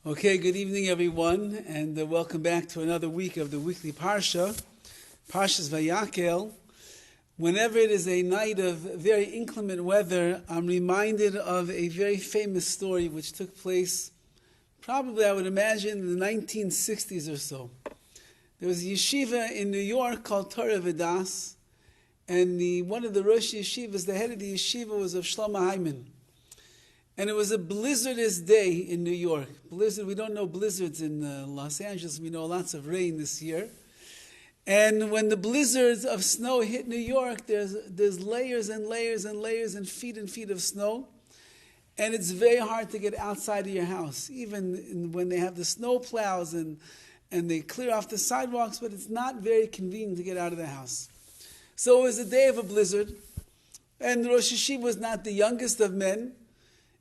Okay, good evening everyone, and welcome back to another week of the weekly Parsha, PARSHAS VAYAKHEL. Whenever it is a night of very inclement weather, I'm reminded of a very famous story which took place probably, I would imagine, in the 1960s or so. There was a yeshiva in New York called Torah Vidas, and one of the Rosh Yeshivas, the head of the yeshiva, was of Shlomo Hyman. And it was a blizzardous day in New York. Blizzard, we don't know blizzards in Los Angeles. We know lots of rain this year. And when the blizzards of snow hit New York, there's layers and layers and layers and feet of snow. And it's very hard to get outside of your house, even when they have the snow plows and they clear off the sidewalks, but it's not very convenient to get out of the house. So it was a day of a blizzard, and Rosh Yeshiva was not the youngest of men.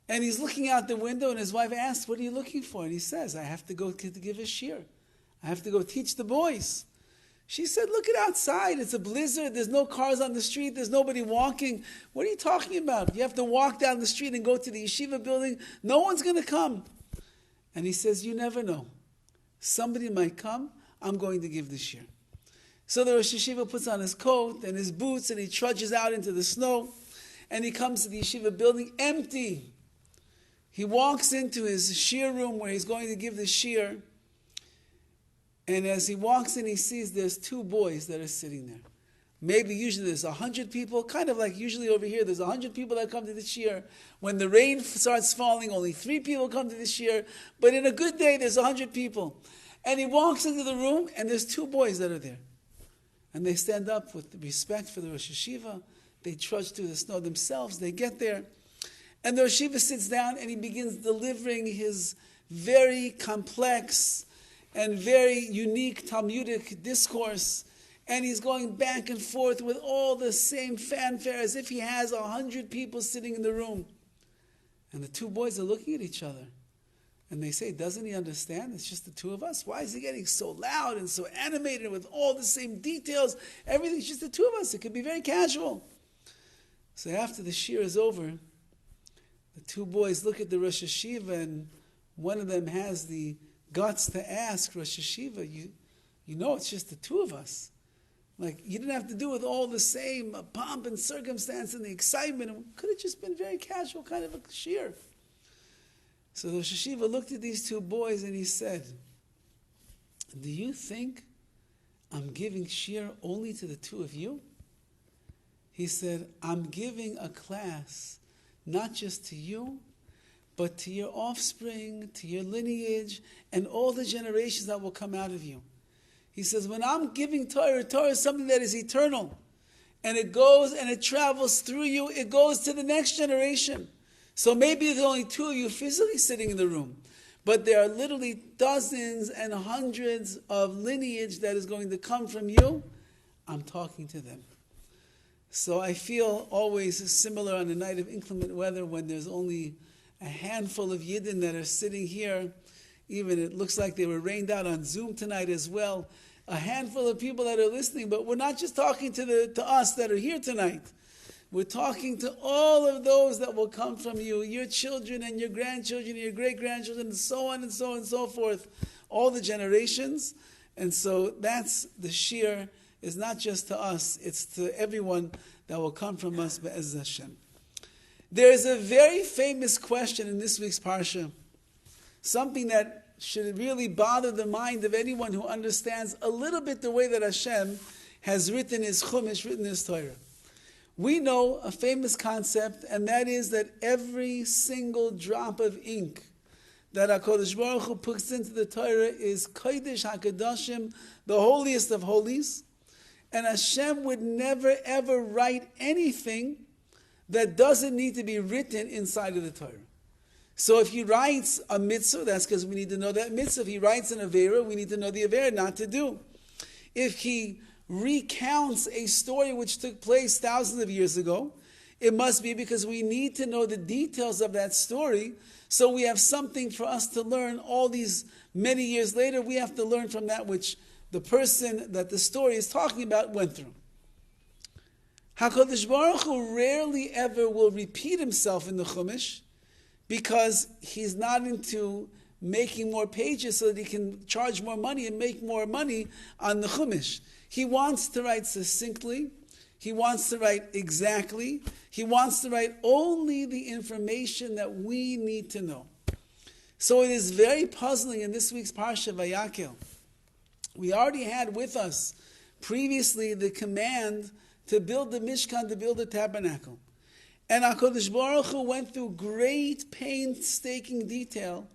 And he's looking out the window, and his wife asks, "What are you looking for?" And he says, "I have to go to give a shiur. I have to go teach the boys." She said, "Look at outside. It's a blizzard. There's no cars on the street. There's nobody walking. What are you talking about? You have to walk down the street and go to the yeshiva building. No one's going to come." And he says, "You never know. Somebody might come. I'm going to give the shiur." So the Rosh Yeshiva puts on his coat and his boots, and he trudges out into the snow, and he comes to the yeshiva building empty. He walks into his shiur room where he's going to give the shiur, and as he walks in, he sees there's two boys that are sitting there. Maybe usually there's 100 people, kind of like usually over here, there's 100 people that come to the shiur. When the rain starts falling, only 3 people come to the shiur, but in a good day, there's 100 people. And he walks into the room, and there's 2 boys that are there. And they stand up with respect for the Rosh Yeshiva. They trudge through the snow themselves. They get there. And the Rosh Yeshiva sits down and he begins delivering his very complex and very unique Talmudic discourse. And he's going back and forth with all the same fanfare as if he has 100 people sitting in the room. And the 2 boys are looking at each other. And they say, "Doesn't he understand? It's just the 2 of us. Why is he getting so loud and so animated with all the same details? Everything's just the 2 of us. It could be very casual." So after the shiur is over, the 2 boys look at the Rosh Yeshiva, and one of them has the guts to ask Rosh Yeshiva, you know it's just the 2 of us. Like, you didn't have to do with all the same pomp and circumstance and the excitement. It could have just been very casual kind of a shiur. So the Rosh Yeshiva looked at these 2 boys and he said, "Do you think I'm giving shiur only to the 2 of you?" He said, "I'm giving a class not just to you, but to your offspring, to your lineage, and all the generations that will come out of you." He says, when I'm giving Torah, Torah is something that is eternal. And it goes and it travels through you. It goes to the next generation. So maybe there's only 2 of you physically sitting in the room, but there are literally dozens and hundreds of lineage that is going to come from you. I'm talking to them. So I feel always similar on a night of inclement weather when there's only a handful of Yidden that are sitting here. Even it looks like they were rained out on Zoom tonight as well. A handful of people that are listening, but we're not just talking to us that are here tonight. We're talking to all of those that will come from you, your children and your grandchildren and your great-grandchildren, and so on and so on and so forth, all the generations. And so that's the shiur. Is not just to us, it's to everyone that will come from us, be'ez Hashem. There is a very famous question in this week's Parsha, something that should really bother the mind of anyone who understands a little bit the way that Hashem has written His Chumash, written His Torah. We know a famous concept, and that is that every single drop of ink that HaKadosh Baruch Hu puts into the Torah is Kodesh HaKadoshim, the holiest of holies. And Hashem would never ever write anything that doesn't need to be written inside of the Torah. So if He writes a mitzvah, that's because we need to know that mitzvah. If He writes an avera, we need to know the avera not to do. If He recounts a story which took place thousands of years ago, it must be because we need to know the details of that story, so we have something for us to learn all these many years later. We have to learn from that which the person that the story is talking about went through. HaKadosh Baruch Hu rarely ever will repeat Himself in the Chumash because He's not into making more pages so that he can charge more money and make more money on the Chumash. He wants to write succinctly. He wants to write exactly. He wants to write only the information that we need to know. So it is very puzzling in this week's Parsha VAYAKHEL. We already had with us previously the command to build the Mishkan, to build the tabernacle. And HaKadosh Baruch Hu went through great painstaking detail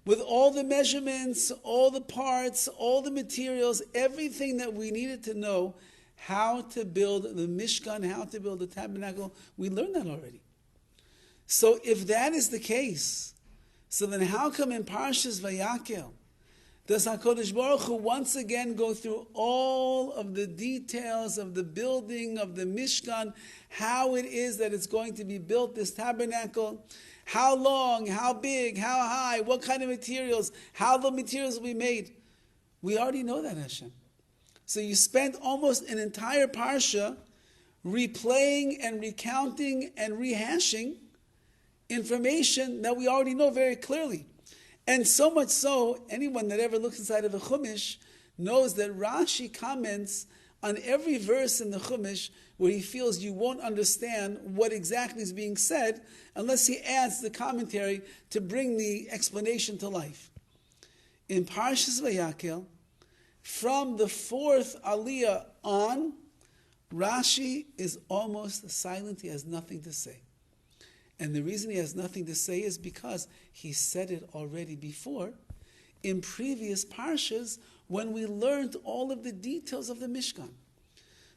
with all the measurements, all the parts, all the materials, everything that we needed to know how to build the Mishkan, how to build the tabernacle. We learned that already. So if that is the case, so then how come in Parshas VAYAKHEL does HaKadosh Baruch Hu once again go through all of the details of the building of the Mishkan, how it is that it's going to be built, this tabernacle, how long, how big, how high, what kind of materials, how the materials will be made? We already know that, Hashem. So you spent almost an entire Parsha replaying and recounting and rehashing information that we already know very clearly. And so much so, anyone that ever looks inside of a Chumash knows that Rashi comments on every verse in the Chumash where he feels you won't understand what exactly is being said unless he adds the commentary to bring the explanation to life. In Parshas VAYAKHEL, from the fourth Aliyah on, Rashi is almost silent. He has nothing to say. And the reason he has nothing to say is because he said it already before in previous Parshas when we learned all of the details of the Mishkan.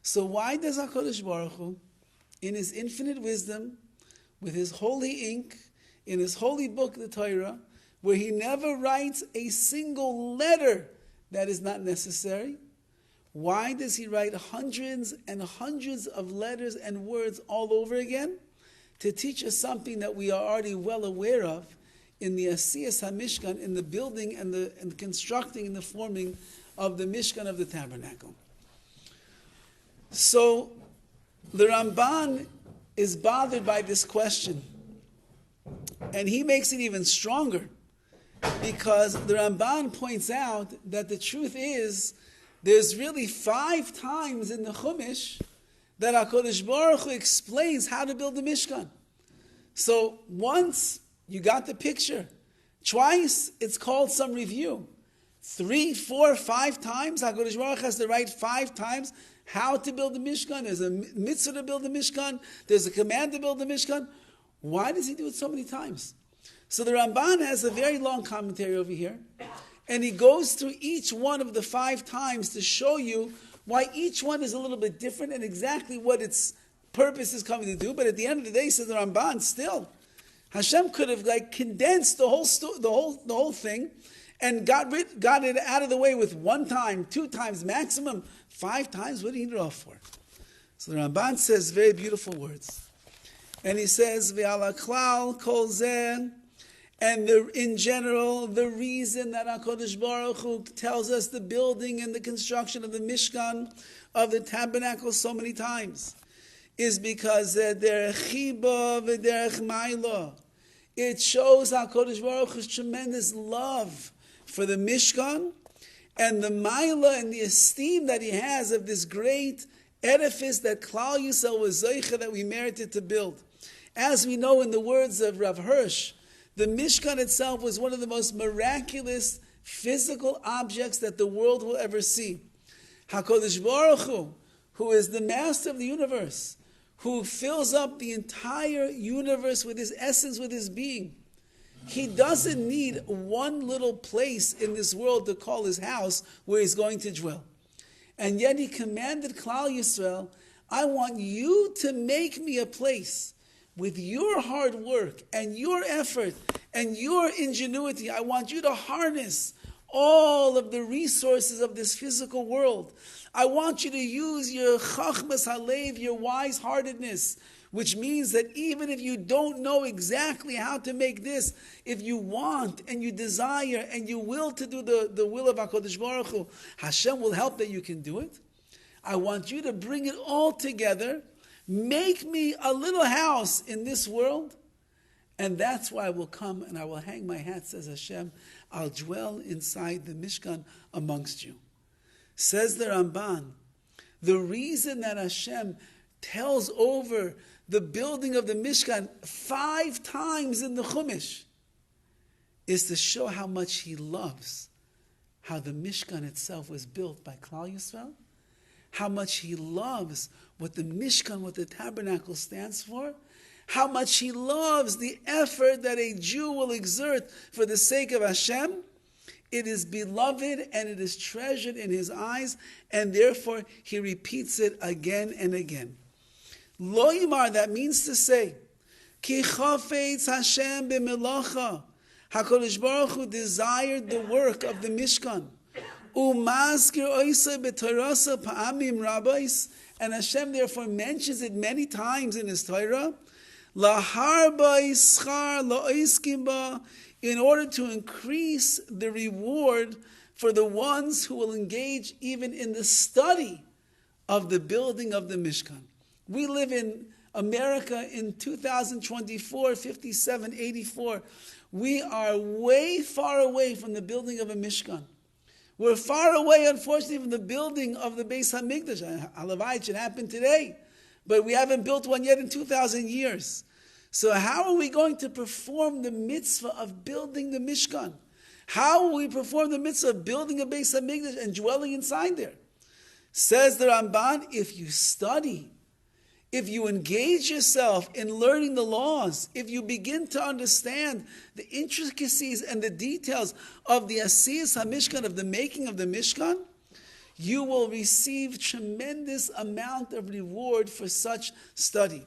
So why does HaKadosh Baruch Hu, in his infinite wisdom, with his holy ink, in his holy book, the Torah, where he never writes a single letter that is not necessary, why does he write hundreds and hundreds of letters and words all over again? To teach us something that we are already well aware of in the Asiyas HaMishkan, in the building and the constructing and the forming of the Mishkan of the tabernacle. So the Ramban is bothered by this question. And he makes it even stronger because the Ramban points out that the truth is there's really 5 times in the Chumash that HaKadosh Baruch Hu explains how to build the Mishkan. So once you got the picture, twice it's called some review. 3, 4, 5 times HaKadosh Baruch Hu has to write 5 times how to build the Mishkan. There's a mitzvah to build the Mishkan. There's a command to build the Mishkan. Why does he do it so many times? So the Ramban has a very long commentary over here, and he goes through each one of the 5 times to show you why each one is a little bit different and exactly what its purpose is coming to do. But at the end of the day, says the Ramban, still, Hashem could have condensed the whole thing and got it out of the way with 1 time, 2 times, maximum 5 times. What do you need it all for? So the Ramban says very beautiful words, and he says, "Ve'ala klal kol zeh." And in general, the reason that HaKadosh Baruch Hu tells us the building and the construction of the Mishkan, of the tabernacle so many times, is because derech chiba v'derech ma'ila. It shows HaKadosh Baruch Hu's tremendous love for the Mishkan and the ma'ila and the esteem that he has of this great edifice that Klal Yisrael was zeicha, that we merited to build. As we know in the words of Rav Hirsch, the Mishkan itself was one of the most miraculous physical objects that the world will ever see. HaKadosh Baruch Hu, who is the master of the universe, who fills up the entire universe with his essence, with his being, he doesn't need one little place in this world to call his house where he's going to dwell. And yet he commanded Klal Yisrael, I want you to make me a place with your hard work and your effort and your ingenuity. I want you to harness all of the resources of this physical world. I want you to use your chachmas halev, your wise-heartedness, which means that even if you don't know exactly how to make this, if you want and you desire and you will to do the will of HaKadosh Baruch Hu, Hashem will help that you can do it. I want you to bring it all together. Make me a little house in this world, And that's why I will come and I will hang my hat, says Hashem. I'll dwell inside the Mishkan amongst you. Says the Ramban, the reason that Hashem tells over the building of the Mishkan 5 times in the Chumash is to show how much He loves how the Mishkan itself was built by Klal Yisrael, how much He loves what the Mishkan, what the tabernacle stands for, how much He loves the effort that a Jew will exert for the sake of Hashem. It is beloved and it is treasured in His eyes, and therefore He repeats it again and again. Lo yimar, that means to say, Ki chafetz Hashem b'melacha. HaKadosh Baruch Hu desired the work of the Mishkan. Umazkir oisa b'torasa pa'amim rabbis. And Hashem therefore mentions it many times in His Torah. Laharba ischar la'oiskim ba, in order to increase the reward for the ones who will engage even in the study of the building of the Mishkan. We live in America in 2024, 5784. We are way far away from the building of a Mishkan. We're far away, unfortunately, from the building of the Beis HaMikdash. Halavai, it should happen today. But we haven't built one yet in 2,000 years. So how are we going to perform the mitzvah of building the Mishkan? How will we perform the mitzvah of building a Beis HaMikdash and dwelling inside there? Says the Ramban, if you study, if you engage yourself in learning the laws, if you begin to understand the intricacies and the details of the Asiyas HaMishkan, of the making of the Mishkan, you will receive tremendous amount of reward for such study.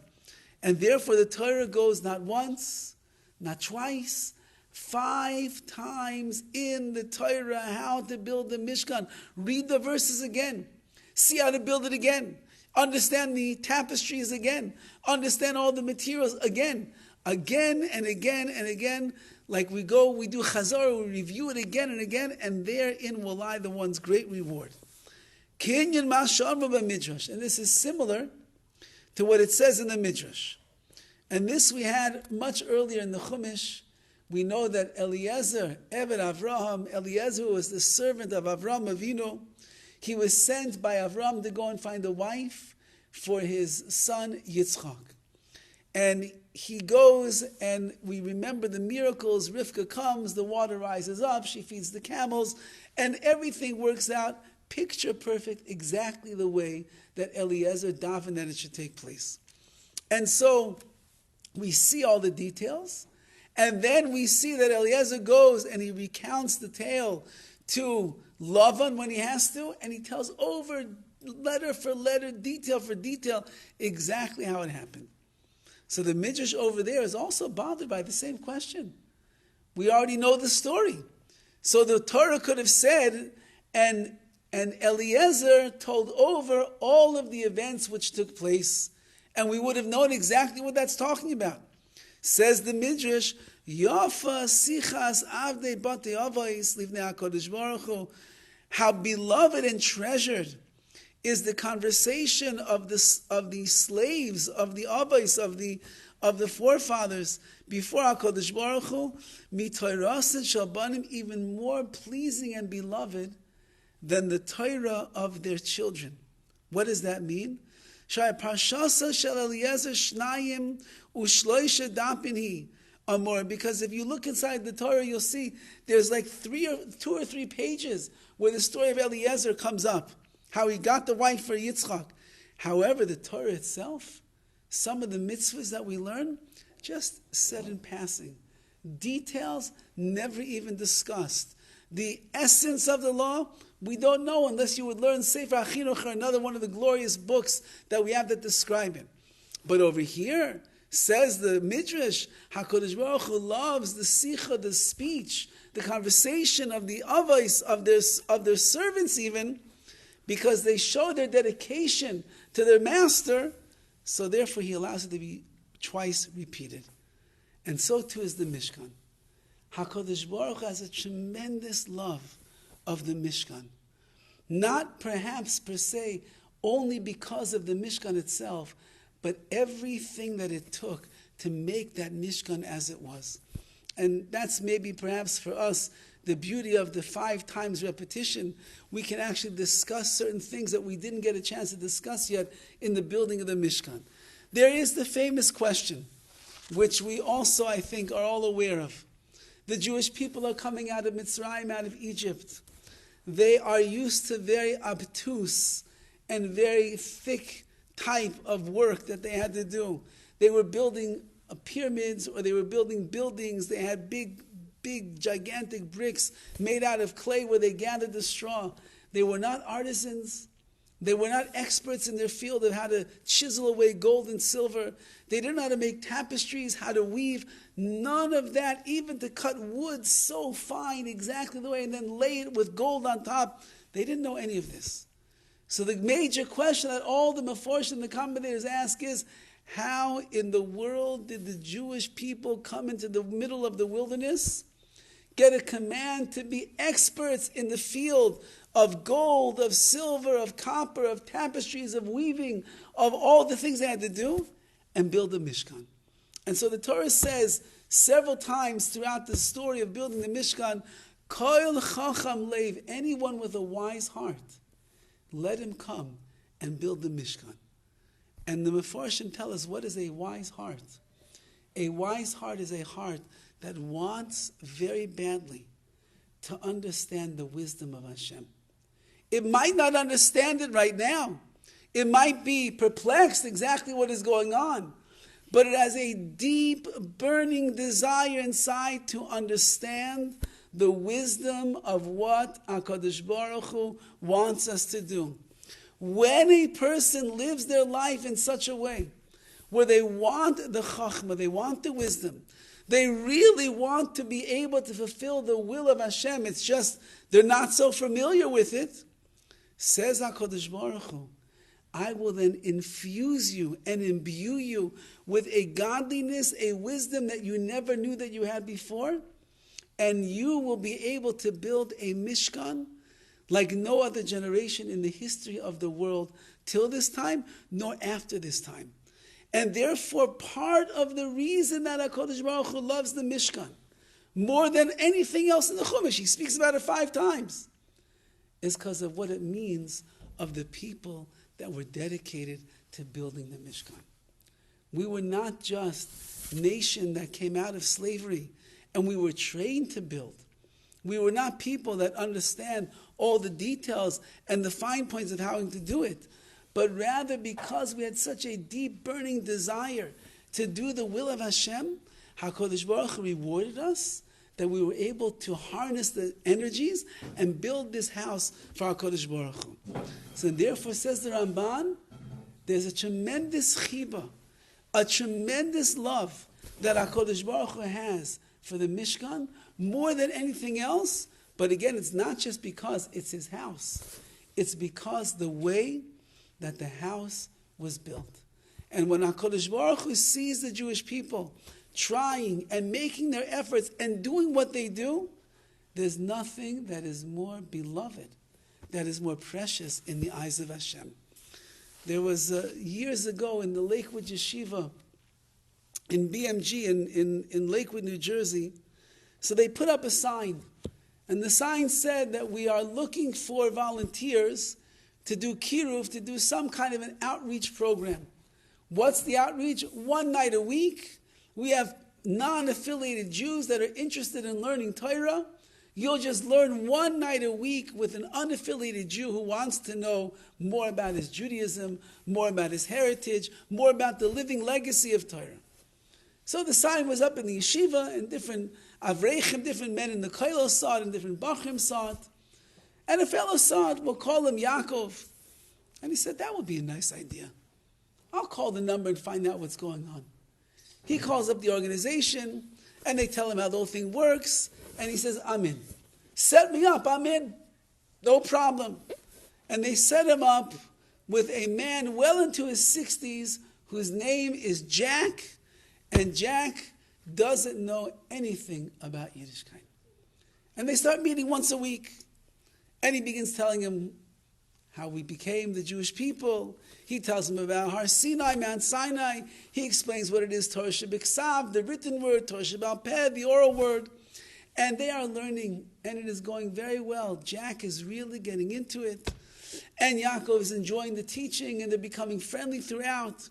And therefore the Torah goes not once, not twice, 5 times in the Torah how to build the Mishkan. Read the verses again. See how to build it again. Understand the tapestries again. Understand all the materials again. Again and again and again. Like we do Chazar, we review it again and again, and therein will lie the one's great reward. And this is similar to what it says in the Midrash. And this we had much earlier in the Chumash. We know that Eliezer, Eved Avraham, Eliezer was the servant of Avraham Avinu. He was sent by Avraham to go and find a wife for his son Yitzchak. And he goes, and we remember the miracles. Rivka comes, the water rises up, she feeds the camels, and everything works out picture perfect, exactly the way that Eliezer davened that it should take place. And so we see all the details, and then we see that Eliezer goes and he recounts the tale to Lavan when he has to, and he tells over letter for letter, detail for detail, exactly how it happened. So the Midrash over there is also bothered by the same question. We already know the story. So the Torah could have said, and Eliezer told over all of the events which took place, and we would have known exactly what that's talking about. Says the Midrash, Yafa sichas avdei batei avos livnei HaKadosh Baruch Hu. How beloved and treasured is the conversation of the slaves, of the avos, of the forefathers before HaKadosh Baruch Hu, mitorasin shalbanim, even more pleasing and beloved than the Torah of their children. What does that mean? PARSHAS shel Eliezer shnayim ushloisha dapin amor. Because if you look inside the Torah, you'll see there's like 2 or 3 pages where the story of Eliezer comes up, how he got the wife for Yitzchak. However, the Torah itself, some of the mitzvahs that we learn, just said in passing. Details never even discussed. The essence of the law, we don't know unless you would learn Sefer HaChinuch, or another one of the glorious books that we have that describe it. But over here, says the Midrash, HaKadosh Baruch Hu loves the sicha, the speech, the conversation of the avos, of their servants even, because they show their dedication to their master, so therefore he allows it to be twice repeated. And so too is the Mishkan. HaKadosh Baruch Hu has a tremendous love of the Mishkan. Not perhaps per se only because of the Mishkan itself, but everything that it took to make that Mishkan as it was. And that's maybe perhaps for us the beauty of the 5 times repetition. We can actually discuss certain things that we didn't get a chance to discuss yet in the building of the Mishkan. There is the famous question, which we also, I think, are all aware of. The Jewish people are coming out of Mitzrayim, out of Egypt. They are used to very obtuse and very thick type of work that they had to do. They were building pyramids, or they were building buildings. They had big, gigantic bricks made out of clay where they gathered the straw. They were not artisans. They were not experts in their field of how to chisel away gold and silver. They didn't know how to make tapestries, how to weave. None of that, even to cut wood so fine exactly the way and then lay it with gold on top. They didn't know any of this. So the major question that all the Meforshim and the commentators ask is, how in the world did the Jewish people come into the middle of the wilderness, get a command to be experts in the field of gold, of silver, of copper, of tapestries, of weaving, of all the things they had to do, and build a Mishkan? And so the Torah says several times throughout the story of building the Mishkan, Koil Chacham Leiv, anyone with a wise heart, let him come and build the Mishkan. And the Meforshim tell us, what is a wise heart? A wise heart is a heart that wants very badly to understand the wisdom of Hashem. It might not understand it right now. It might be perplexed exactly what is going on. But it has a deep, burning desire inside to understand the wisdom of what HaKadosh Baruch Hu wants us to do. When a person lives their life in such a way where they want the chachma, they want the wisdom, they really want to be able to fulfill the will of Hashem, it's just they're not so familiar with it, says HaKadosh Baruch Hu, I will then infuse you and imbue you with a godliness, a wisdom that you never knew that you had before, and you will be able to build a Mishkan like no other generation in the history of the world till this time, nor after this time. And therefore, part of the reason that HaKadosh Baruch Hu loves the Mishkan more than anything else in the Chumash, he speaks about it 5 times, is because of what it means of the people that were dedicated to building the Mishkan. We were not just a nation that came out of slavery and we were trained to build. We were not people that understand all the details and the fine points of how to do it, but rather because we had such a deep burning desire to do the will of Hashem, HaKadosh Baruch Hu rewarded us that we were able to harness the energies and build this house for HaKadosh Baruch Hu. So therefore, says the Ramban, there's a tremendous chiba, a tremendous love that HaKadosh Baruch Hu has for the Mishkan, more than anything else. But again, it's not just because it's his house. It's because the way that the house was built. And when HaKadosh Baruch Hu sees the Jewish people trying and making their efforts and doing what they do, there's nothing that is more beloved, that is more precious in the eyes of Hashem. There was years ago in the Lakewood Yeshiva in BMG in Lakewood, New Jersey, so they put up a sign. And the sign said that we are looking for volunteers to do kiruv, to do some kind of an outreach program. What's the outreach? 1 night a week. We have non-affiliated Jews that are interested in learning Torah. You'll just learn 1 night a week with an unaffiliated Jew who wants to know more about his Judaism, more about his heritage, more about the living legacy of Torah. So the sign was up in the yeshiva, and different avrechim, different men in the koilel saw it, and different bachrim saw it. And a fellow saw it, we'll call him Yaakov. And he said, that would be a nice idea. I'll call the number and find out what's going on. He calls up the organization, and they tell him how the whole thing works, and he says, I'm in. Set me up, I'm in. No problem. And they set him up with a man well into his 60s whose name is Jack, and Jack doesn't know anything about Yiddishkeit. And they start meeting once a week, and he begins telling him how we became the Jewish people. He tells them about Har Sinai, Mount Sinai. He explains what it is, Torah Shebiksav, the written word, Torah Shebal Peh, the oral word. And they are learning, and it is going very well. Jack is really getting into it. And Yaakov is enjoying the teaching, and they're becoming friendly throughout.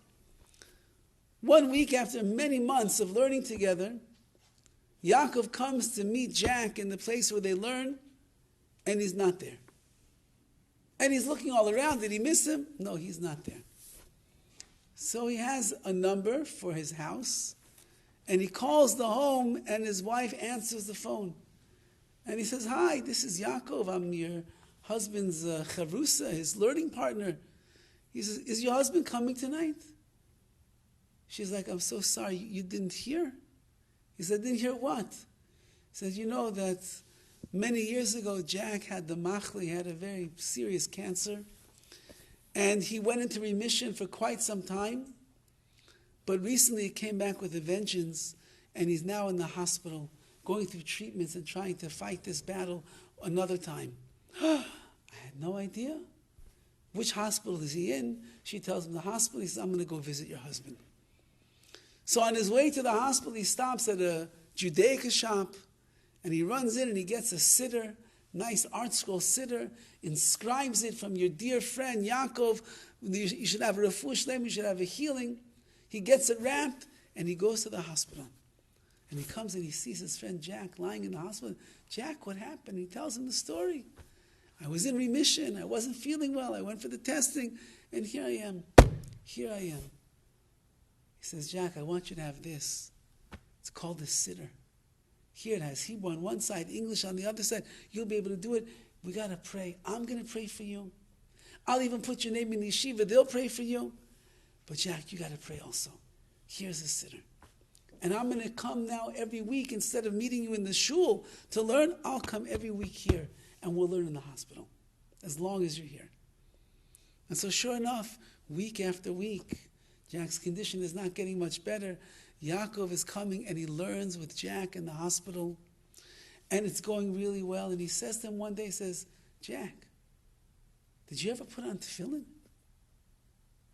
1 week after many months of learning together, Yaakov comes to meet Jack in the place where they learn, and he's not there. And he's looking all around. Did he miss him? No, he's not there. So he has a number for his house, and he calls the home, and his wife answers the phone. And he says, "Hi, this is Yaakov. I'm your husband's chavrusa, his learning partner." He says, "Is your husband coming tonight?" She's like, "I'm so sorry, you didn't hear?" He said, "Didn't hear what?" He said, "You know that many years ago, Jack had the machle, he had a very serious cancer, and he went into remission for quite some time, but recently he came back with a vengeance, and he's now in the hospital, going through treatments and trying to fight this battle another time." I had no idea. Which hospital is he in? She tells him the hospital. He says, "I'm going to go visit your husband." So on his way to the hospital, he stops at a Judaica shop, and he runs in and he gets a siddur, nice art scroll siddur, inscribes it from your dear friend Yaakov. You should have a refuah shlema, you should have a healing. He gets it wrapped, and he goes to the hospital. And he comes and he sees his friend Jack lying in the hospital. "Jack, what happened?" He tells him the story. "I was in remission. I wasn't feeling well. I went for the testing, and here I am. Here I am." He says, "Jack, I want you to have this. It's called the siddur. Here it has Hebrew on one side, English on the other side. You'll be able to do it. We got to pray. I'm going to pray for you. I'll even put your name in the yeshiva. They'll pray for you. But Jack, you got to pray also. Here's the siddur. And I'm going to come now every week. Instead of meeting you in the shul to learn, I'll come every week here, and we'll learn in the hospital, as long as you're here." And so sure enough, week after week, Jack's condition is not getting much better. Yaakov is coming, and he learns with Jack in the hospital, and it's going really well. And he says to him one day, he says, "Jack, did you ever put on tefillin?"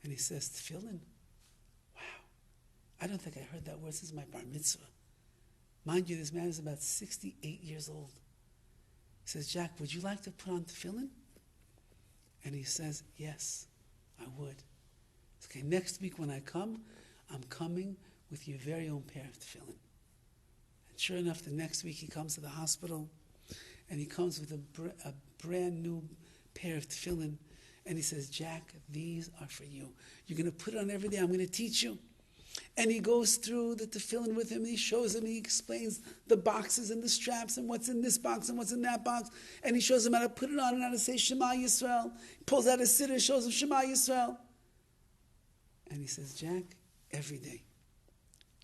And he says, "Tefillin? Wow, I don't think I heard that word since my bar mitzvah." Mind you, this man is about 68 years old. He says, "Jack, would you like to put on tefillin?" And he says, "Yes, I would." Okay, next week when I come, I'm coming with your very own pair of tefillin. And sure enough, the next week he comes to the hospital, and he comes with a brand new pair of tefillin, and he says, "Jack, these are for you. You're going to put it on every day. I'm going to teach you." And he goes through the tefillin with him, and he shows him, he explains the boxes and the straps and what's in this box and what's in that box, and he shows him how to put it on and how to say Shema Yisrael. He pulls out a siddur, shows him Shema Yisrael. And he says, "Jack, every day,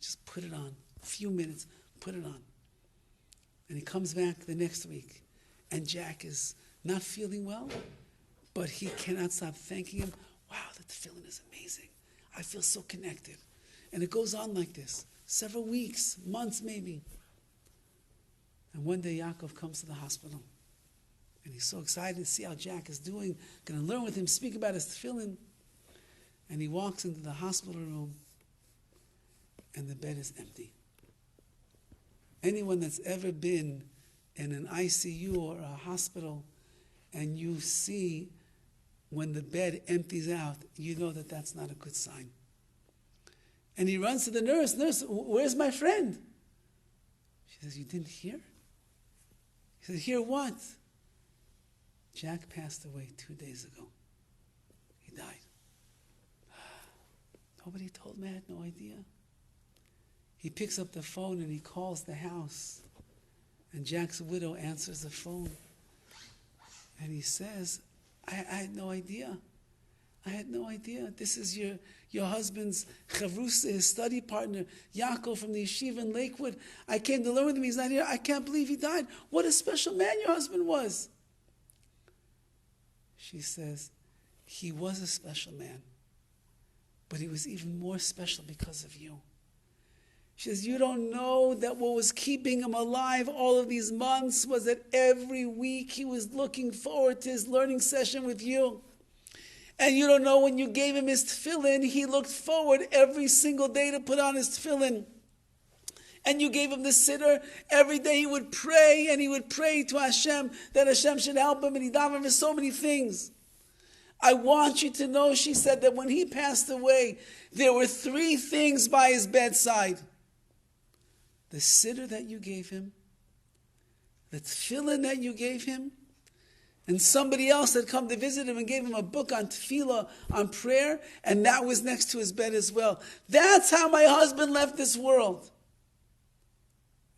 just put it on, a few minutes, put it on." And he comes back the next week, and Jack is not feeling well, but he cannot stop thanking him. "Wow, the tefillin is amazing. I feel so connected." And it goes on like this, several weeks, months maybe. And one day Yaakov comes to the hospital, and he's so excited to see how Jack is doing, going to learn with him, speak about his tefillin. And he walks into the hospital room, and the bed is empty. Anyone that's ever been in an ICU or a hospital, and you see when the bed empties out, you know that that's not a good sign. And he runs to the nurse. "Nurse, where's my friend?" She says, "You didn't hear?" He said, "Hear what?" "Jack passed away 2 days ago. He died." Nobody told me. I had no idea. He picks up the phone and he calls the house. And Jack's widow answers the phone. And he says, I had no idea. I had no idea. This is your husband's chavrusa, his study partner, Yaakov from the yeshiva in Lakewood. I came to learn with him. He's not here. I can't believe he died. What a special man your husband was." She says, "He was a special man, but he was even more special because of you." She says, "You don't know that what was keeping him alive all of these months was that every week he was looking forward to his learning session with you. And you don't know, when you gave him his tefillin, he looked forward every single day to put on his tefillin. And you gave him the siddur. Every day he would pray, and he would pray to Hashem that Hashem should help him, and he davened for so many things. I want you to know, she said, that when he passed away, there were 3 things by his bedside. The siddur that you gave him, the tefillin that you gave him, and somebody else had come to visit him and gave him a book on tefillah, on prayer, and that was next to his bed as well. That's how my husband left this world.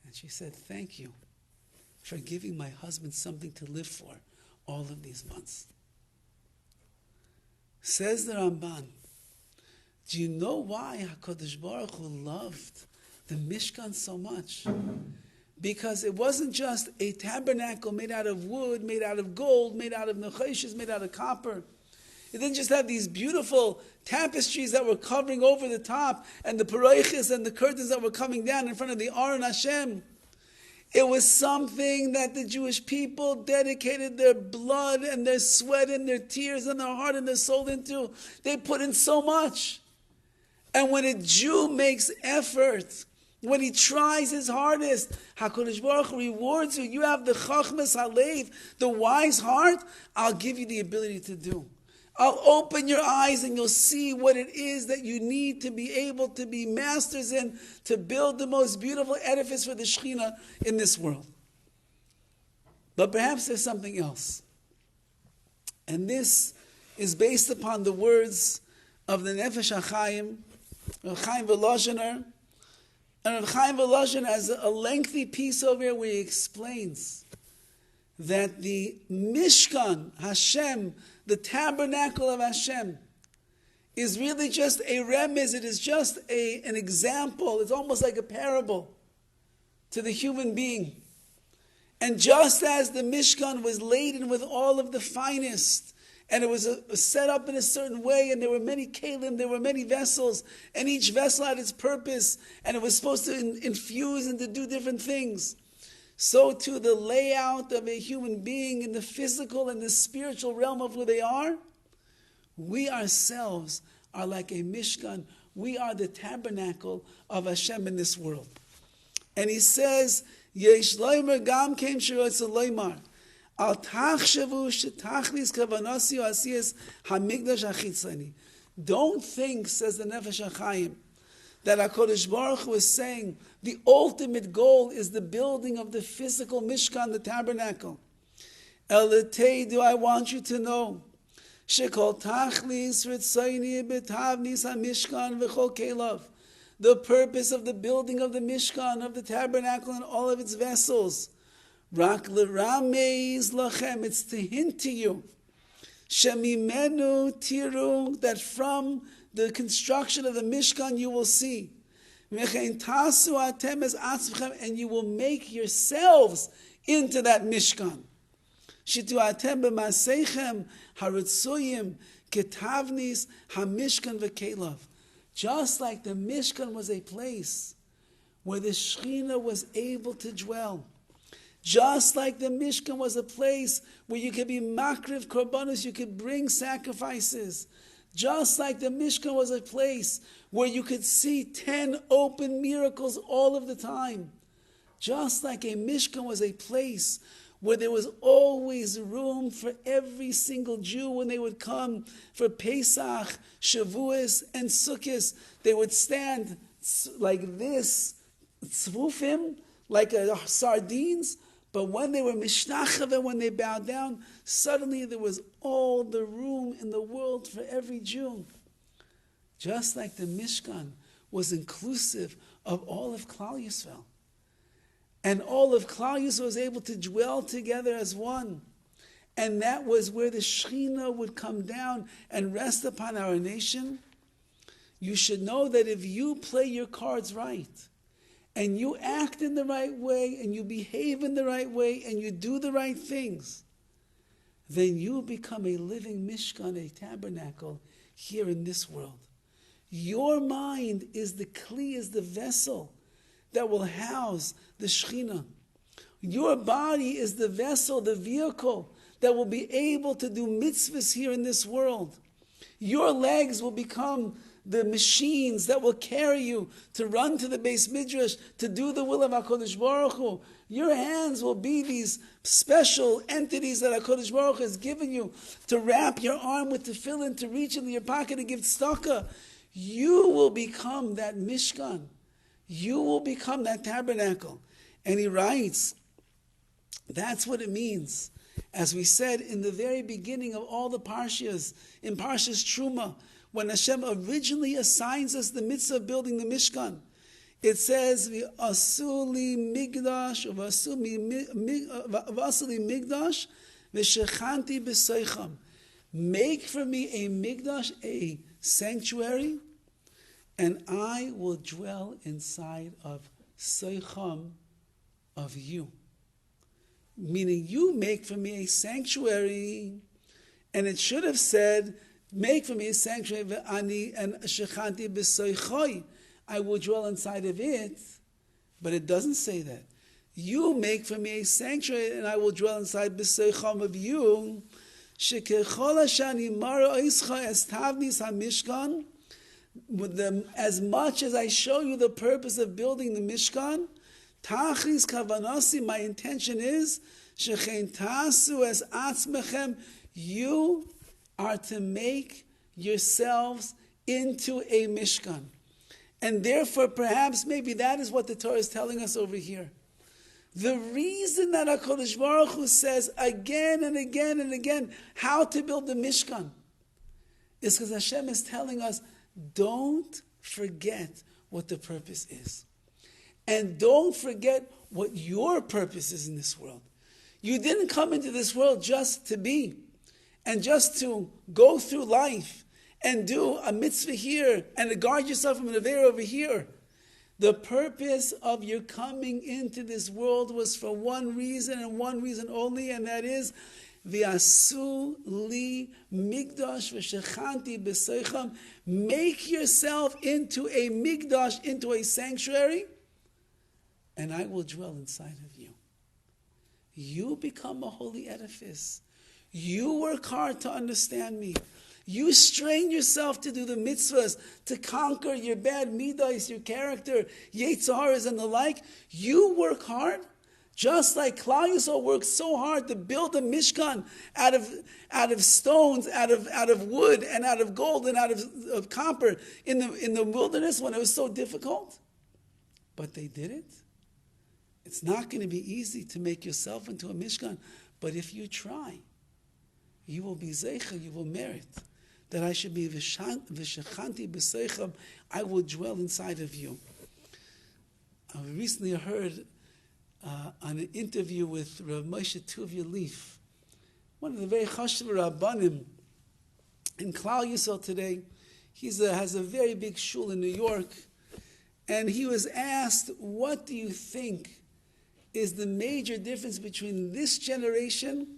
And she said, thank you for giving my husband something to live for all of these months. Says the Ramban, do you know why HaKadosh Baruch Hu loved the Mishkan so much? Because it wasn't just a tabernacle made out of wood, made out of gold, made out of nechoshes, made out of copper. It didn't just have these beautiful tapestries that were covering over the top, and the paroiches and the curtains that were coming down in front of the Aron Hashem. It was something that the Jewish people dedicated their blood and their sweat and their tears and their heart and their soul into. They put in so much. And when a Jew makes effort, when he tries his hardest, HaKadosh Baruch Hu rewards you. You have the Chachmas Halev, the wise heart. I'll give you the ability to do. I'll open your eyes and you'll see what it is that you need to be able to be masters in, to build the most beautiful edifice for the Shekhinah in this world. But perhaps there's something else. And this is based upon the words of the Nefesh HaChaim, Rav Chaim Volozhiner. And Rav Chaim Volozhin has a lengthy piece over here where he explains that the Mishkan, Hashem, the tabernacle of Hashem, is really just a remez. It is just an example. It's almost like a parable to the human being. And just as the Mishkan was laden with all of the finest, and it was set up in a certain way, and there were many kelim, there were many vessels, and each vessel had its purpose, and it was supposed to infuse and to do different things. So too the layout of a human being in the physical and the spiritual realm of who they are, we ourselves are like a Mishkan. We are the tabernacle of Hashem in this world. And he says, Yesh loimer gam kem shirotz loimar. Al tachshavu shetachlis kavanasi asiyas hamigdash achitzani. Don't think, says the Nefesh HaChaim, that HaKadosh Baruch Hu is saying the ultimate goal is the building of the physical Mishkan, the tabernacle. Elatei, do I want you to know, shekol tachlis ritzayni betavnis hamishkan v'chol kelav. The purpose of the building of the Mishkan, of the tabernacle and all of its vessels, rak l'rameiz lachem, it's to hint to you, shemimenu tiru, that from the construction of the Mishkan you will see, and you will make yourselves into that Mishkan. Just like the Mishkan was a place where the Shekhinah was able to dwell. Just like the Mishkan was a place where you could be makriv korbanos, you could bring sacrifices. Just like the Mishkan was a place where you could see 10 open miracles all of the time. Just like a Mishkan was a place where there was always room for every single Jew when they would come for Pesach, Shavuos, and Sukkot. They would stand like this, tzvufim, like sardines. But when they were mishnachave, when they bowed down, suddenly there was all the room in the world for every Jew. Just like the Mishkan was inclusive of all of Klal Yisrael. And all of Klal Yisrael was able to dwell together as one. And that was where the Shekhinah would come down and rest upon our nation. You should know that if you play your cards right, and you act in the right way, and you behave in the right way, and you do the right things, then you become a living Mishkan, a tabernacle here in this world. Your mind is the kli, is the vessel that will house the Shekhinah. Your body is the vessel, the vehicle that will be able to do mitzvahs here in this world. Your legs will become the machines that will carry you to run to the Beis Midrash, to do the will of HaKadosh Baruch Hu. Your hands will be these special entities that HaKadosh Baruch Hu has given you to wrap your arm with tefillin, to reach into your pocket and give tzedakah. You will become that Mishkan. You will become that tabernacle. And he writes, that's what it means. As we said in the very beginning of all the Parshas, in Parshas Truma, when Hashem originally assigns us the mitzvah of building the Mishkan, it says, "V'asu li migdash, v'asu li migdash, v'shechanti b'seicham." Make for me a migdash, a sanctuary, and I will dwell inside of seicham, of you. Meaning, you make for me a sanctuary, and it should have said, make for me a sanctuary, and shechanti b'seichai, I will dwell inside of it, but it doesn't say that. You make for me a sanctuary, and I will dwell inside b'seicham of you. Shekechol hashani mara oischa es tavnis hamishkan. As much as I show you the purpose of building the Mishkan, tachlis kavanasi, my intention is, shechein tasu es atzmechem, you are to make yourselves into a Mishkan. And therefore, perhaps, maybe that is what the Torah is telling us over here. The reason that HaKadosh Baruch Hu says again and again and again how to build the Mishkan is because Hashem is telling us, don't forget what the purpose is. And don't forget what your purpose is in this world. You didn't come into this world just to be and just to go through life and do a mitzvah here and to guard yourself from an affair over here. The purpose of your coming into this world was for one reason and one reason only, and that is V'asu li migdash v'shechanti b'seicham. Make yourself into a migdash, into a sanctuary, and I will dwell inside of you. You become a holy edifice. You work hard to understand me. You strain yourself to do the mitzvahs, to conquer your bad midas, your character, yetzaharas and the like. You work hard, just like Klal Yisrael worked so hard to build a Mishkan out of stones, out of wood, and out of gold, and out of copper in the wilderness when it was so difficult. But they did it. It's not going to be easy to make yourself into a Mishkan, but if you try, you will be zeicha, you will merit that I should be v'shechanti b'seicham, I will dwell inside of you. I recently heard on an interview with Rav Moshe Tuvia Leaf, one of the very chashuv rabbanim in Klal Yisrael today. He has a very big shul in New York, and he was asked, what do you think is the major difference between this generation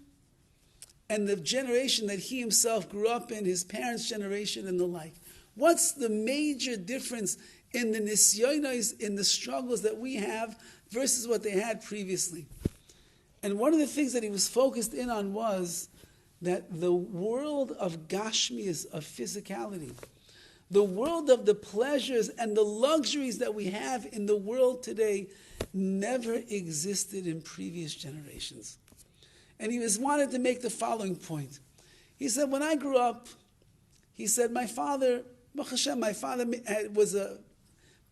and the generation that he himself grew up in, his parents' generation and the like? What's the major difference in the nisyonos, in the struggles that we have versus what they had previously? And one of the things that he was focused in on was that the world of gashmias, of physicality, the world of the pleasures and the luxuries that we have in the world today never existed in previous generations. And he wanted to make the following point. He said, when I grew up, he said, my father was a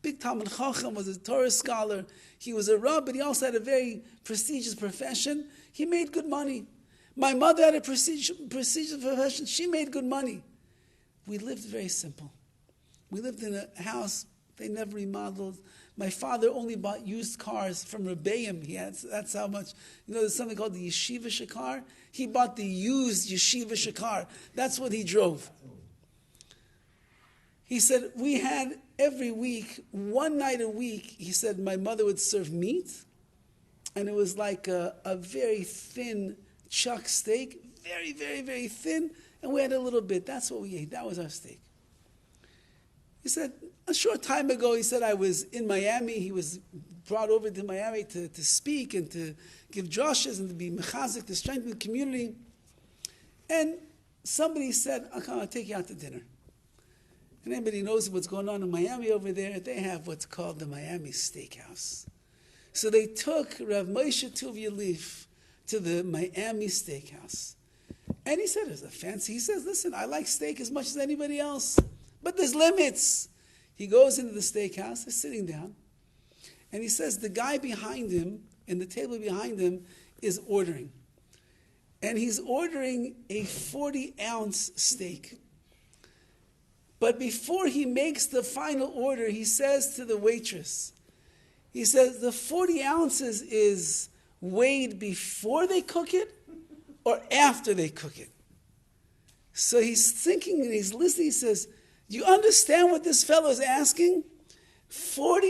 big Talmud Chacham, was a Torah scholar. He was a Rabbi, but he also had a very prestigious profession. He made good money. My mother had a prestigious profession. She made good money. We lived very simple. We lived in a house they never remodeled. My father only bought used cars from Rabbeim. That's how much. There's something called the Yeshiva Shakar. He bought the used Yeshiva Shakar. That's what he drove. He said, we had every week, one night a week, he said, my mother would serve meat, and it was like a very thin chuck steak, very, very, very thin, and we had a little bit. That's what we ate. That was our steak. He said, a short time ago, he said, I was in Miami. He was brought over to Miami to speak and to give drushes and to be mechazik, to strengthen the community. And somebody said, okay, I'll take you out to dinner. And anybody knows what's going on in Miami over there, they have what's called the Miami Steakhouse. So they took Rav Moshe Tuvia Leaf to the Miami Steakhouse. And he said, it's a fancy. He says, listen, I like steak as much as anybody else, but there's limits. He goes into the steakhouse, he's sitting down, and he says the guy behind him, in the table behind him, is ordering. And he's ordering a 40-ounce steak. But before he makes the final order, he says to the waitress, he says, the 40 ounces is weighed before they cook it or after they cook it? So he's thinking and he's listening. He says, do you understand what this fellow is asking? 40,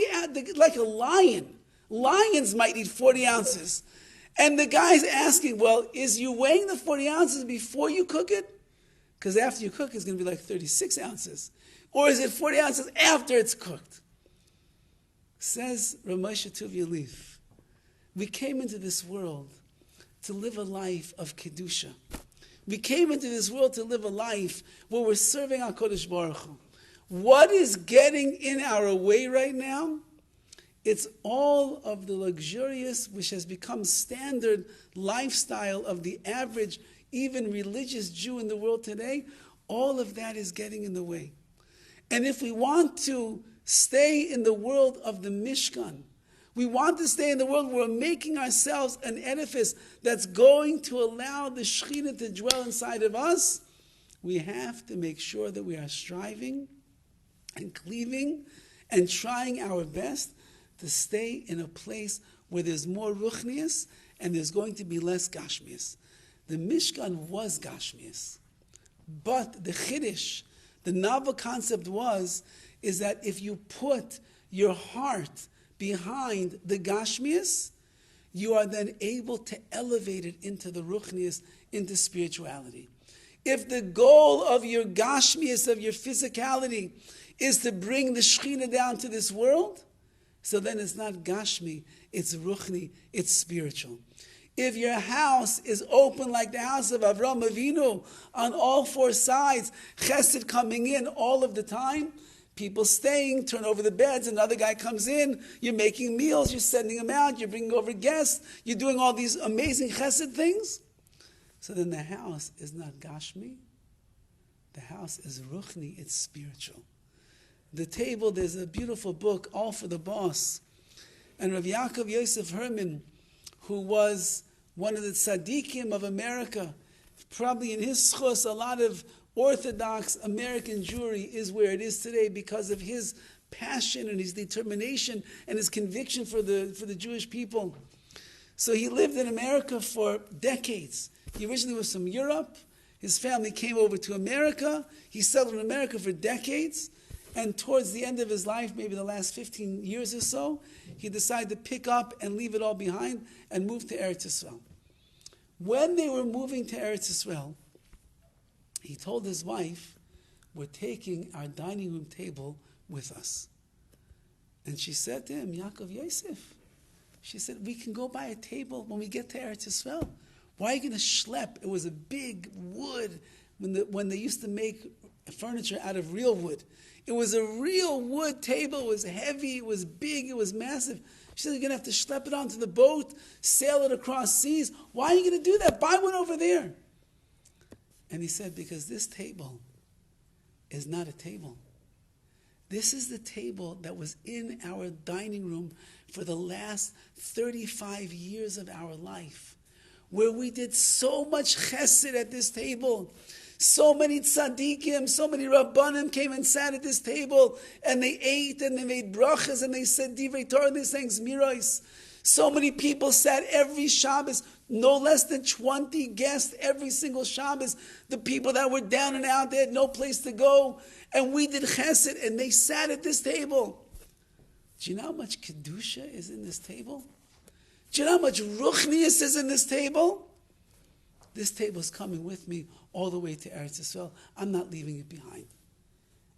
like a lion. Lions might eat 40 ounces. And the guy's asking, well, is you weighing the 40 ounces before you cook it? Because after you cook, it's going to be like 36 ounces. Or is it 40 ounces after it's cooked? Says Rav Moshe Tuvia Leaf, we came into this world to live a life of Kedusha. We came into this world to live a life where we're serving HaKadosh Baruch Hu. What is getting in our way right now? It's all of the luxurious, which has become standard lifestyle of the average, even religious Jew in the world today. All of that is getting in the way. And if we want to stay in the world of the Mishkan, we want to stay in the world where we're making ourselves an edifice that's going to allow the Shekhinah to dwell inside of us, we have to make sure that we are striving and cleaving and trying our best to stay in a place where there's more ruchnius and there's going to be less gashmius. The Mishkan was gashmius, but the chiddush, the novel concept is that if you put your heart behind the gashmius, you are then able to elevate it into the ruchnius, into spirituality. If the goal of your gashmius, of your physicality, is to bring the Shekhinah down to this world, so then it's not gashmi, it's ruchni, it's spiritual. If your house is open like the house of Avraham Avinu, on all four sides, chesed coming in all of the time, people staying, turn over the beds, another guy comes in, you're making meals, you're sending them out, you're bringing over guests, you're doing all these amazing chesed things, so then the house is not gashmi, the house is ruchni, it's spiritual. The table, there's a beautiful book, All for the Boss. And Rabbi Yaakov Yosef Herman, who was one of the tzaddikim of America, probably in his schus, a lot of Orthodox American Jewry is where it is today because of his passion and his determination and his conviction for the Jewish people. So he lived in America for decades. He originally was from Europe. His family came over to America. He settled in America for decades. And towards the end of his life, maybe the last 15 years or so, he decided to pick up and leave it all behind and move to Eretz Yisrael. When they were moving to Eretz Yisrael, he told his wife, we're taking our dining room table with us. And she said to him, Yaakov Yosef, she said, we can go buy a table when we get to Eretz Yisrael. Why are you going to schlep? It was a big wood when they used to make furniture out of real wood. It was a real wood table. It was heavy. It was big. It was massive. She said, you're going to have to schlep it onto the boat, sail it across seas. Why are you going to do that? Buy one over there. And he said, because this table is not a table. This is the table that was in our dining room for the last 35 years of our life, where we did so much chesed at this table. So many tzaddikim, so many rabbanim came and sat at this table, and they ate, and they made brachas, and they said divrei Torah, and they sang zmiros. So many people sat every Shabbos, no less than 20 guests every single Shabbos. The people that were down and out, they had no place to go, and we did chesed, and they sat at this table. Do you know how much kedusha is in this table? Do you know how much ruchnius is in this table? This table is coming with me all the way to Eretz Yisrael. I'm not leaving it behind.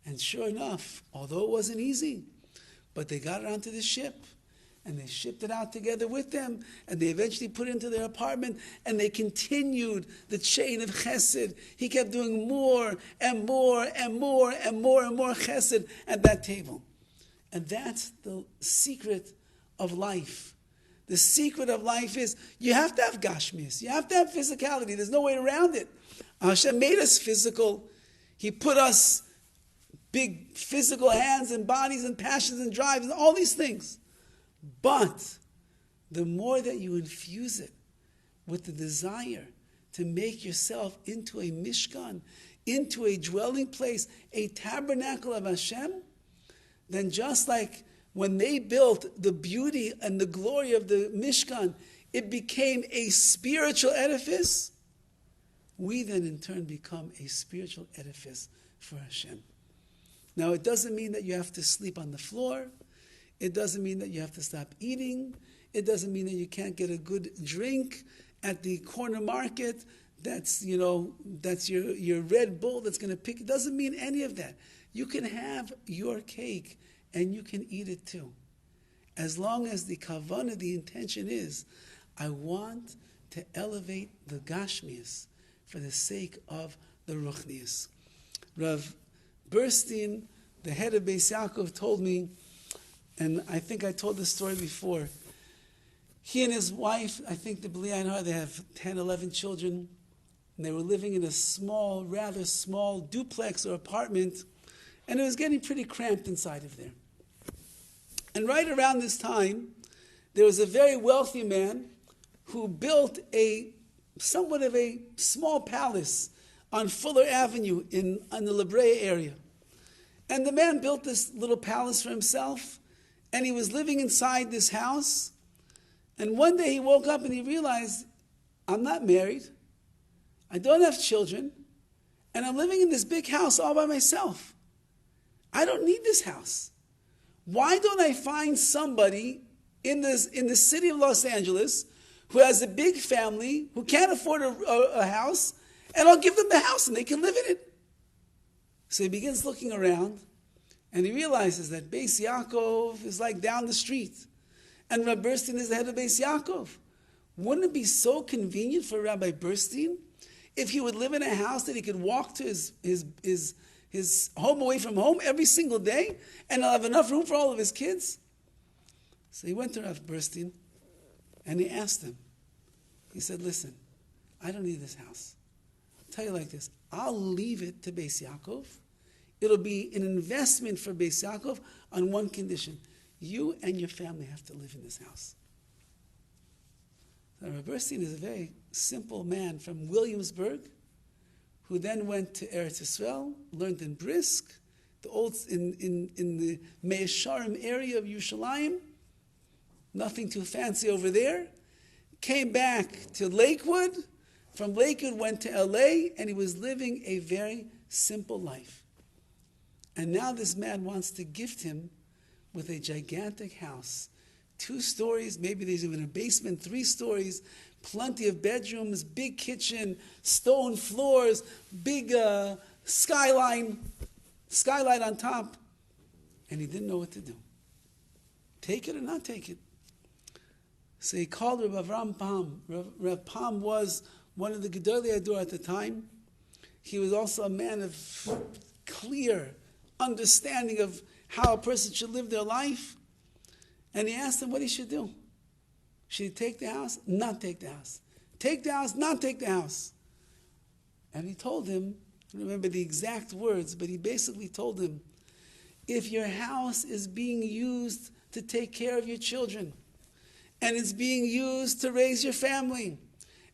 And sure enough, although it wasn't easy, but they got it onto the ship. And they shipped it out together with them, and they eventually put it into their apartment, and they continued the chain of chesed. He kept doing more and more and more and more and more chesed at that table. And that's the secret of life. The secret of life is you have to have gashmis. You have to have physicality. There's no way around it. Hashem made us physical. He put us big physical hands and bodies and passions and drives and all these things. But the more that you infuse it with the desire to make yourself into a Mishkan, into a dwelling place, a tabernacle of Hashem, then just like when they built the beauty and the glory of the Mishkan, it became a spiritual edifice, we then in turn become a spiritual edifice for Hashem. Now it doesn't mean that you have to sleep on the floor. It doesn't mean that you have to stop eating. It doesn't mean that you can't get a good drink at the corner market. That's your Red Bull that's going to pick. It doesn't mean any of that. You can have your cake and you can eat it too. As long as the kavanah, the intention is, I want to elevate the gashmias for the sake of the ruchnias. Rav Burstein, the head of Beis Yaakov, told me, and I think I told this story before. He and his wife, I think the B'li Ayin Hara, they have 10, 11 children, and they were living in a small, rather small duplex or apartment, and it was getting pretty cramped inside of there. And right around this time, there was a very wealthy man who built somewhat of a small palace on Fuller Avenue in the La Brea area. And the man built this little palace for himself, and he was living inside this house. And one day he woke up and he realized, I'm not married, I don't have children, and I'm living in this big house all by myself. I don't need this house. Why don't I find somebody in the city of Los Angeles who has a big family, who can't afford a house, and I'll give them the house and they can live in it. So he begins looking around, and he realizes that Beis Yaakov is like down the street. And Rabbi Burstein is the head of Beis Yaakov. Wouldn't it be so convenient for Rabbi Burstein if he would live in a house that he could walk to his home away from home every single day, and he'll have enough room for all of his kids? So he went to Rabbi Burstein, and he asked him. He said, listen, I don't need this house. I'll tell you like this. I'll leave it to Beis Yaakov. It'll be an investment for Beis Yaakov on one condition. You and your family have to live in this house. So Rabbi Burstein is a very simple man from Williamsburg, who then went to Eretz Yisrael, learned in Brisk, in the Mei Sharim area of Yerushalayim. Nothing too fancy over there. Came back to Lakewood. From Lakewood went to LA, and he was living a very simple life. And now this man wants to gift him with a gigantic house. 2 stories, maybe there's even a basement, 3 stories, plenty of bedrooms, big kitchen, stone floors, big skylight on top. And he didn't know what to do. Take it or not take it? So he called Rav Avram Pam. Rav Pam was one of the Gedolei Hador at the time. He was also a man of clear understanding of how a person should live their life. And he asked him what he should do. Should he take the house? Not take the house. Take the house? Not take the house. And he told him, I don't remember the exact words, but he basically told him, if your house is being used to take care of your children, and it's being used to raise your family,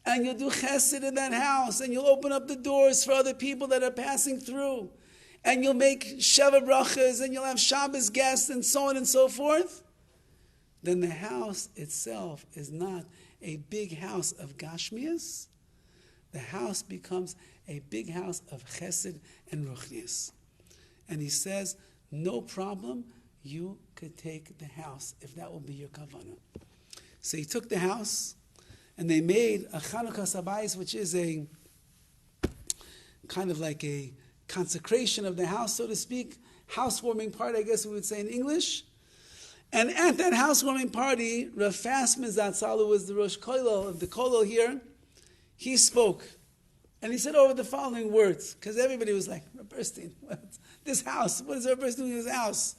and you'll do chesed in that house, and you'll open up the doors for other people that are passing through, and you'll make Sheva brachas, and you'll have Shabbos guests, and so on and so forth, then the house itself is not a big house of gashmias. The house becomes a big house of chesed and ruchnias. And he says, no problem, you could take the house, if that will be your kavanah. So he took the house, and they made a Chanukah Sabayis, which is a kind of like a consecration of the house, so to speak, housewarming part, I guess we would say in English. And at that housewarming party, Rav Fassman Zatzal, who was the Rosh Kollel of the Kollel here, he spoke. And he said over the following words, because everybody was like, Rav Bernstein, this house, what is Rav Bernstein doing in this house?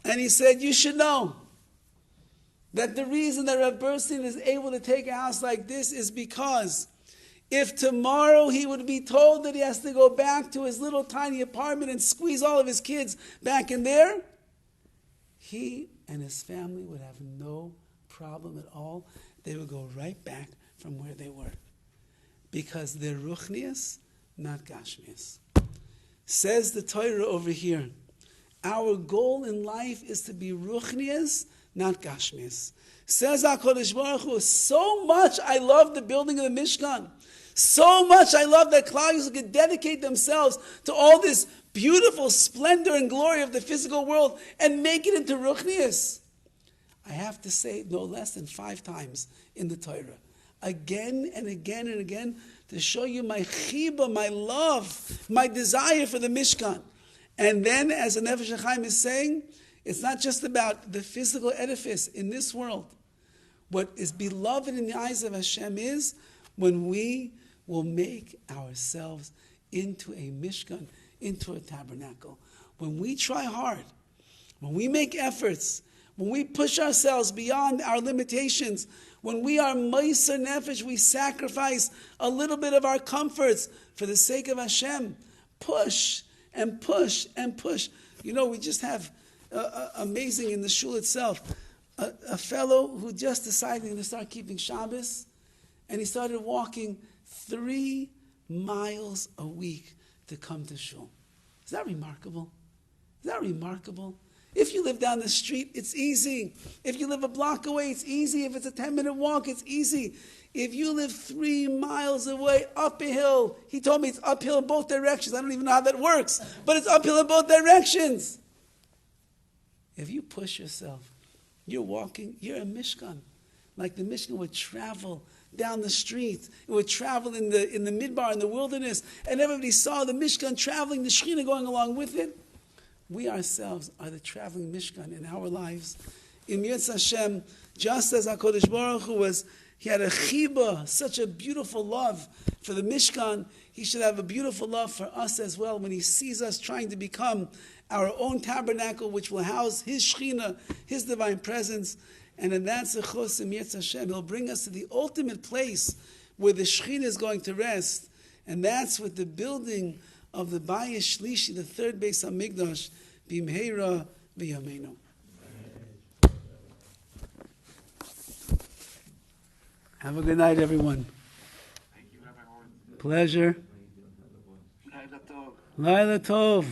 And he said, you should know that the reason that Rav Bernstein is able to take a house like this is because if tomorrow he would be told that he has to go back to his little tiny apartment and squeeze all of his kids back in there, he and his family would have no problem at all. They would go right back from where they were. Because they're ruchnias, not gashmias. Says the Torah over here, our goal in life is to be ruchnias, not gashmias. Says HaKadosh Baruch Hu, so much I love the building of the Mishkan. So much I love that Klal Yisrael could dedicate themselves to all this beautiful splendor and glory of the physical world and make it into ruchnias. I have to say it no less than 5 times in the Torah. Again and again and again to show you my chiba, my love, my desire for the Mishkan. And then, as the Nefesh HaChaim is saying, it's not just about the physical edifice in this world. What is beloved in the eyes of Hashem is when we will make ourselves into a Mishkan, into a tabernacle. When we try hard, when we make efforts, when we push ourselves beyond our limitations, when we are Meiser Nefesh, we sacrifice a little bit of our comforts for the sake of Hashem. Push and push and push. You know, we just have amazing in the shul itself, a fellow who just decided to start keeping Shabbos, and he started walking 3 miles a week to come to shul. Is that remarkable? Is that remarkable? If you live down the street, it's easy. If you live a block away, it's easy. If it's a 10-minute walk, it's easy. If you live 3 miles away, up a hill, he told me it's uphill in both directions. I don't even know how that works, but it's uphill in both directions. If you push yourself, you're walking, you're a Mishkan. Like the Mishkan would travel down the street. It would travel in the midbar, in the wilderness, and everybody saw the Mishkan traveling, the Shekhinah going along with it. We ourselves are the traveling Mishkan in our lives. In Yetz Hashem, just as HaKadosh Baruch Hu he had a chiba, such a beautiful love for the Mishkan, he should have a beautiful love for us as well when he sees us trying to become our own tabernacle, which will house his Shekhinah, his divine presence. And in that zechus in Yetz Hashem, he'll bring us to the ultimate place where the Shekhinah is going to rest. And that's with the building of the Bayis Shlishi, the 3rd Beis HaMikdash, Bimheira V'Yameinu. Have a good night, everyone. Thank you, Rabbi Horowitz. Pleasure. Laila Tov. Laila Tov.